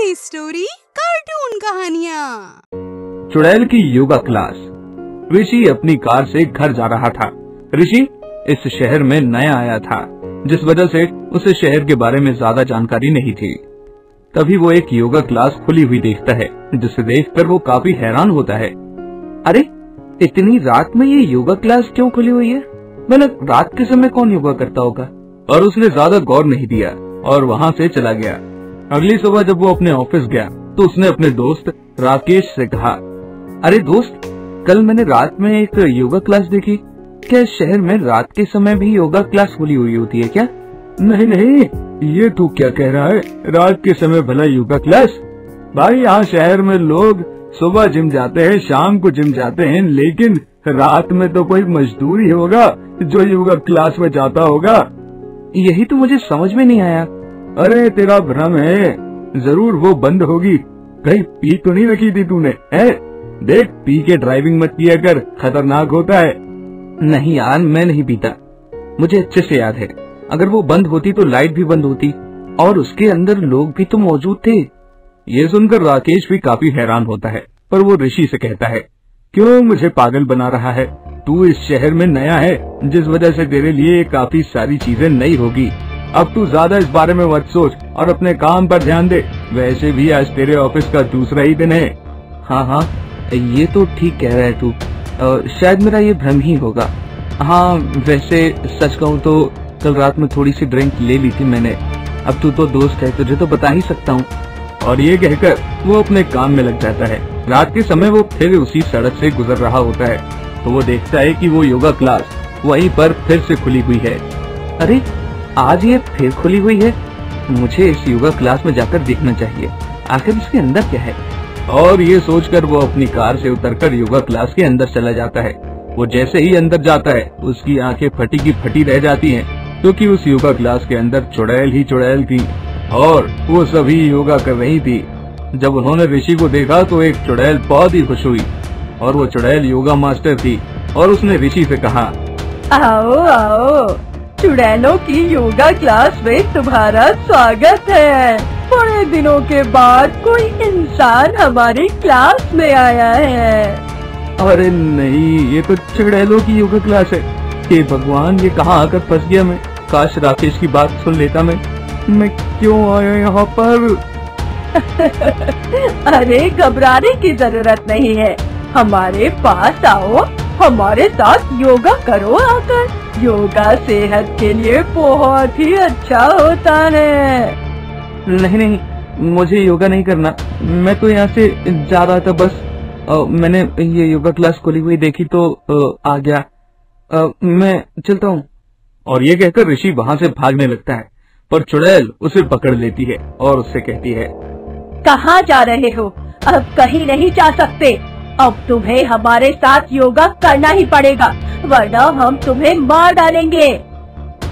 Comedy story cartoon कहानियाँ। चुड़ैल की योगा क्लास। ऋषि अपनी कार से घर जा रहा था। ऋषि इस शहर में नया आया था, जिस वजह से उसे शहर के बारे में ज्यादा जानकारी नहीं थी। तभी वो एक योगा क्लास खुली हुई देखता है, जिसे देखकर वो काफी हैरान होता है। अरे, इतनी रात में ये योगा क्लास क्यों खुली हुई है? मतलब रात के समय कौन योगा करता होगा? और उसने ज्यादा गौर नहीं दिया और वहाँ से चला गया। अगली सुबह जब वो अपने ऑफिस गया तो उसने अपने दोस्त राकेश से कहा, अरे दोस्त, कल मैंने रात में एक योगा क्लास देखी। क्या इस शहर में रात के समय भी योगा क्लास खुली हुई होती है क्या? नहीं नहीं, ये तू क्या कह रहा है? रात के समय भला योगा क्लास? भाई, यहाँ शहर में लोग सुबह जिम जाते हैं, शाम को जिम जाते हैं, लेकिन रात में तो कोई मजदूर ही होगा जो योगा क्लास में जाता होगा। यही तो मुझे समझ में नहीं आया। अरे, तेरा भ्रम है, जरूर वो बंद होगी। कहीं पी तो नहीं रखी थी तूने? है? देख, पी के ड्राइविंग मत किया कर, खतरनाक होता है। नहीं यार, मैं नहीं पीता। मुझे अच्छे से याद है, अगर वो बंद होती तो लाइट भी बंद होती और उसके अंदर लोग भी तो मौजूद थे। ये सुनकर राकेश भी काफी हैरान होता है, पर वो ऋषि से कहता है, क्यों मुझे पागल बना रहा है? तू इस शहर में नया है, जिस वजह से तेरे लिए काफी सारी चीजें नई होगी। अब तू ज्यादा इस बारे में मत सोच और अपने काम पर ध्यान दे। वैसे भी आज तेरे ऑफिस का दूसरा ही दिन है। हाँ, ये तो ठीक कह रहा है तू। शायद मेरा ये भ्रम ही होगा। हाँ, वैसे सच कहूँ तो कल रात में थोड़ी सी ड्रिंक ले ली थी मैंने। अब तू तो दोस्त है, तुझे तो बता ही सकता हूँ। और ये कहकर वो अपने काम में लग जाता है। रात के समय वो फिर उसी सड़क से गुजर रहा होता है तो वो देखता है कि वो योगा क्लास वहीं पर फिर से खुली हुई है। अरे, आज ये फिर खुली हुई है। मुझे इस योगा क्लास में जाकर देखना चाहिए, आखिर इसके अंदर क्या है। और ये सोचकर वो अपनी कार से उतरकर योगा क्लास के अंदर चला जाता है। वो जैसे ही अंदर जाता है, उसकी आंखें फटी की फटी रह जाती हैं, क्योंकि उस योगा क्लास के अंदर चुड़ैल ही चुड़ैल थी और वो सभी योगा कर रही थी। जब उन्होंने ऋषि को देखा तो एक चुड़ैल बहुत ही खुश हुई और वो चुड़ैल योगा मास्टर थी और उसने ऋषि से कहा, आओ आओ, चुड़ैलों की योगा क्लास में तुम्हारा स्वागत है। बड़े दिनों के बाद कोई इंसान हमारी क्लास में आया है। अरे नहीं, ये तो चुड़ैलों की योगा क्लास है। हे भगवान, ये कहाँ आकर फंस गया मैं। काश राकेश की बात सुन लेता मैं क्यों आया यहाँ पर? अरे, घबराने की जरूरत नहीं है, हमारे पास आओ, हमारे साथ योगा करो आकर। योगा सेहत के लिए बहुत ही अच्छा होता है। नहीं, मुझे योगा नहीं करना। मैं तो यहाँ से जा रहा था, बस मैंने ये योगा क्लास खुली हुई देखी तो आ गया। मैं चलता हूँ। और ये कहकर ऋषि वहाँ से भागने लगता है, पर चुड़ैल उसे पकड़ लेती है और उससे कहती है, कहाँ जा रहे हो? अब कहीं नहीं जा सकते। अब तुम्हें हमारे साथ योगा करना ही पड़ेगा, वरना हम तुम्हें मार डालेंगे।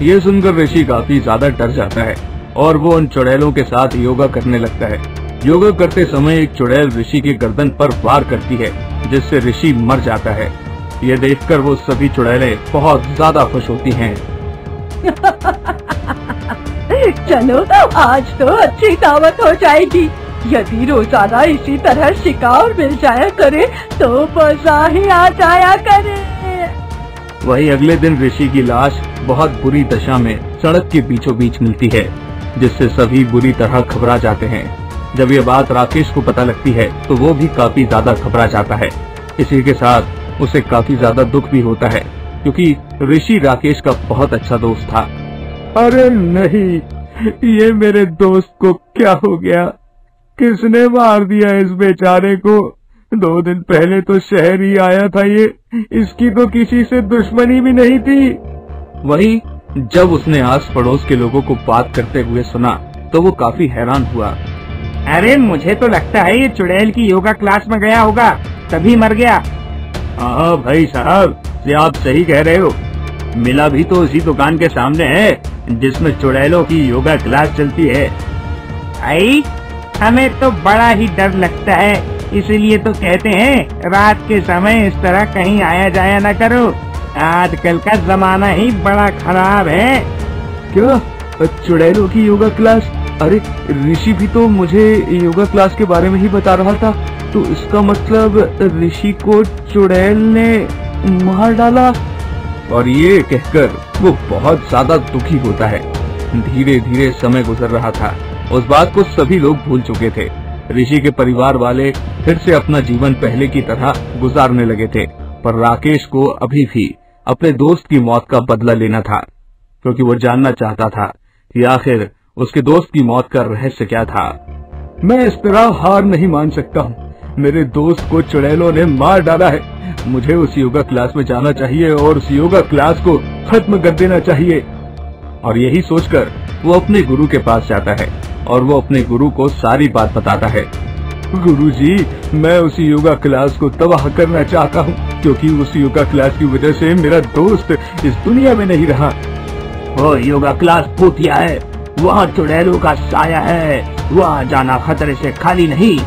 ये सुनकर ऋषि काफी ज्यादा डर जाता है और वो उन चुड़ैलों के साथ योगा करने लगता है। योगा करते समय एक चुड़ैल ऋषि के गर्दन पर वार करती है, जिससे ऋषि मर जाता है। ये देखकर वो सभी चुड़ैलें बहुत ज्यादा खुश होती हैं। चलो, आज तो अच्छी दावत हो जाएगी। यदि रोजाना इसी तरह शिकार मिल जाया करे तो मजा ही आ जाया करे। वही अगले दिन ऋषि की लाश बहुत बुरी दशा में सड़क के बीचों बीच मिलती है, जिससे सभी बुरी तरह घबरा जाते हैं। जब ये बात राकेश को पता लगती है तो वो भी काफी ज्यादा घबरा जाता है। इसी के साथ उसे काफी ज्यादा दुख भी होता है, क्योंकि ऋषि राकेश का बहुत अच्छा दोस्त था। अरे नहीं, ये मेरे दोस्त को क्या हो गया? किसने मार दिया इस बेचारे को? 2 दिन पहले तो शहर ही आया था ये, इसकी तो किसी से दुश्मनी भी नहीं थी। वही जब उसने आस पड़ोस के लोगों को बात करते हुए सुना तो वो काफी हैरान हुआ। अरे, मुझे तो लगता है ये चुड़ैल की योगा क्लास में गया होगा, तभी मर गया। हाँ भाई साहब, ये आप सही कह रहे हो। मिला भी तो उसी दुकान के सामने है जिसमें चुड़ैलों की योगा क्लास चलती है। आई, हमें तो बड़ा ही डर लगता है, इसीलिए तो कहते हैं रात के समय इस तरह कहीं आया जाया न करो। आजकल का जमाना ही बड़ा खराब है। क्या चुड़ैलों की योगा क्लास? अरे ऋषि भी तो मुझे योगा क्लास के बारे में ही बता रहा था, तो इसका मतलब ऋषि को चुड़ैल ने मार डाला। और ये कहकर वो बहुत ज्यादा दुखी होता है। धीरे धीरे समय गुजर रहा था। उस बात को सभी लोग भूल चुके थे। ऋषि के परिवार वाले फिर से अपना जीवन पहले की तरह गुजारने लगे थे, पर राकेश को अभी भी अपने दोस्त की मौत का बदला लेना था, क्योंकि वो जानना चाहता था कि आखिर उसके दोस्त की मौत का रहस्य क्या था। मैं इस तरह हार नहीं मान सकता हूँ। मेरे दोस्त को चुड़ैलों ने मार डाला है। मुझे उस योगा क्लास में जाना चाहिए और उस योगा क्लास को खत्म कर देना चाहिए। और यही सोचकर वो अपने गुरु के पास जाता है और वो अपने गुरु को सारी बात बताता है। गुरुजी, मैं उस योगा क्लास को तबाह करना चाहता हूँ, क्योंकि उस योगा क्लास की वजह से मेरा दोस्त इस दुनिया में नहीं रहा। वो योगा क्लास भूतिया है, वहाँ चुड़ैलों का साया है, वहाँ जाना खतरे से खाली नहीं।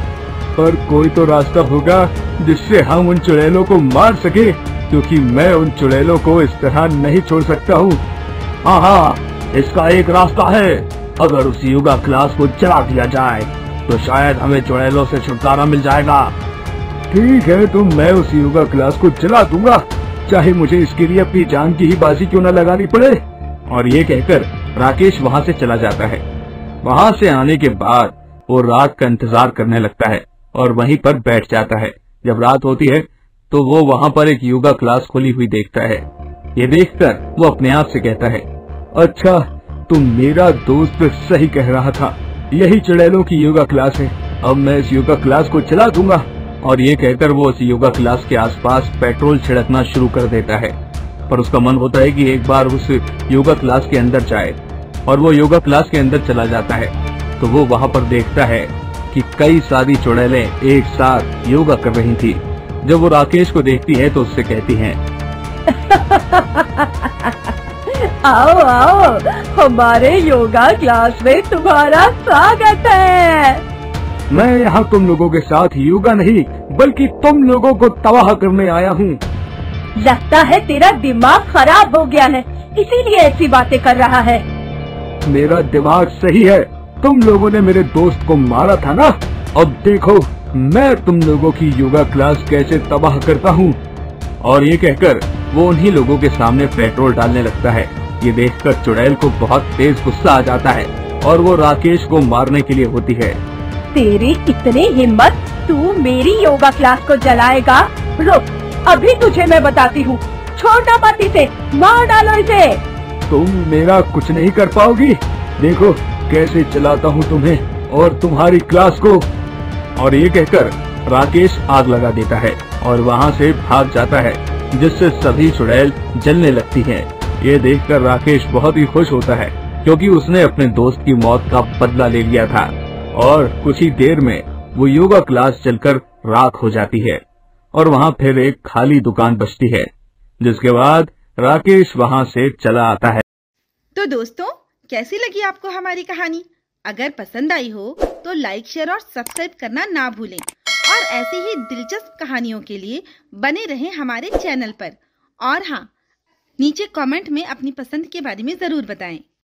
पर कोई तो रास्ता होगा जिससे हम उन चुड़ैलों को मार सके, क्योंकि मैं उन चुड़ैलों को इस तरह नहीं छोड़ सकता हूँ। हाँ, इसका एक रास्ता है। अगर उस योगा क्लास को जला दिया जाए तो शायद हमें चुड़ैलों से छुटकारा मिल जाएगा। ठीक है, तो मैं उस योगा क्लास को जला दूंगा, चाहे मुझे इसके लिए अपनी जान की ही बाजी क्यों न लगानी पड़े। और ये कहकर राकेश वहाँ से चला जाता है। वहाँ से आने के बाद वो रात का इंतजार करने लगता है और वहीं पर बैठ जाता है। जब रात होती है तो वो वहाँ पर एक योगा क्लास खुली हुई देखता है। ये देखकर वो अपने आप से कहता है, अच्छा, तो मेरा दोस्त सही कह रहा था, यही चुड़ैलों की योगा क्लास है। अब मैं इस योगा क्लास को चला दूंगा। और ये कहकर वो उस योगा क्लास के आसपास पेट्रोल छिड़कना शुरू कर देता है। पर उसका मन होता है कि एक बार उस योगा क्लास के अंदर जाए, और वो योगा क्लास के अंदर चला जाता है। तो वो वहाँ पर देखता है कि कई सारी चुड़ैलें एक साथ योगा कर रही थी। जब वो राकेश को देखती है तो उससे कहती हैं, आओ आओ, हमारे योगा क्लास में तुम्हारा स्वागत है। मैं यहाँ तुम लोगों के साथ योगा नहीं बल्कि तुम लोगों को तबाह करने आया हूँ। लगता है तेरा दिमाग खराब हो गया है, इसीलिए ऐसी बातें कर रहा है। मेरा दिमाग सही है, तुम लोगों ने मेरे दोस्त को मारा था ना। अब देखो मैं तुम लोगों की योगा क्लास कैसे तबाह करता हूँ। और ये कहकर वो उन्हीं लोगों के सामने पेट्रोल डालने लगता है। ये देखकर चुड़ैल को बहुत तेज गुस्सा आ जाता है और वो राकेश को मारने के लिए होती है। तेरी इतनी हिम्मत, तू मेरी योगा क्लास को जलाएगा? रुक, अभी तुझे मैं बताती हूँ। छोड़ना मत इसे, मार डालो इसे। तुम मेरा कुछ नहीं कर पाओगी, देखो कैसे चलाता हूँ तुम्हें और तुम्हारी क्लास को। और ये कहकर राकेश आग लगा देता है और वहाँ से भाग जाता है, जिससे सभी चुड़ैल जलने लगती हैं। ये देखकर राकेश बहुत ही खुश होता है, क्योंकि उसने अपने दोस्त की मौत का बदला ले लिया था। और कुछ ही देर में वो योगा क्लास जलकर राख हो जाती है और वहाँ फिर एक खाली दुकान बचती है, जिसके बाद राकेश वहाँ से चला आता है। तो दोस्तों, कैसी लगी आपको हमारी कहानी? अगर पसंद आई हो तो लाइक, शेयर और सब्सक्राइब करना ना भूलें। और ऐसी ही दिलचस्प कहानियों के लिए बने रहें हमारे चैनल पर। और हाँ, नीचे कमेंट में अपनी पसंद के बारे में जरूर बताएं।